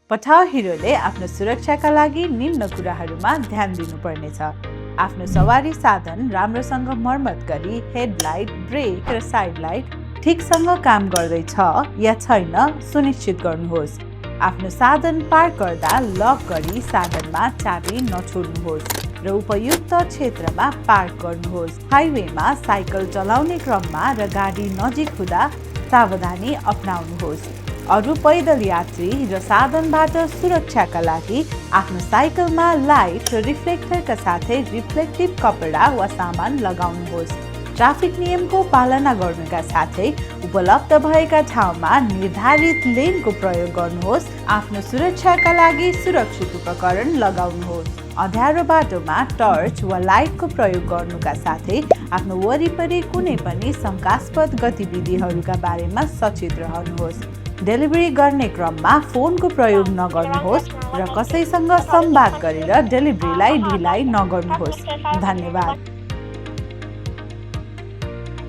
पठाउहीरोले आफ्नो सुरक्षाका लागि निम्न कुराहरूमा ध्यान दिनुपर्नेछ। आफ्नो सवारी साधन राम्रोसँग मर्मत गरी हेडलाइट, ब्रेक र साइड लाइट ठिकसँग काम गर्दैछ या छैन सुनिश्चित गर्नुहोस्। आफ्नो साधन पार्क गर्दा लक गरी साधनमा चाबी नछोड्नुहोस् र उपयुक्त क्षेत्रमा पार्क गर्नुहोस्। हाइवेमा साइकल चलाउने क्रममा र गाडी नजिक हुँदा सावधानी अपनाउनुहोस्। अरू पैदल यात्री र साधनबाट सुरक्षाका लागि आफ्नो साइकलमा लाइट र रिफ्लेक्टरका साथै रिफ्लेक्टिभ कपडा वा सामान लगाउनुहोस्। ट्राफिक नियमको पालना गर्नुका साथै उपलब्ध भएका ठाउँमा निर्धारित लेनको प्रयोग गर्नुहोस्। आफ्नो सुरक्षाका लागि सुरक्षित उपकरण लगाउनुहोस्। अँध्यारो बाटोमा टर्च वा लाइटको प्रयोग गर्नुका साथै आफ्नो वरिपरि कुनै पनि शङ्कास्पद गतिविधिहरूका बारेमा सचेत रहनुहोस्। डेलिभरी गर्ने क्रममा फोनको प्रयोग नगर्नुहोस् र कसैसँग संवाद गरेर डेलिभरीलाई ढिलाइ नगर्नुहोस्। धन्यवाद।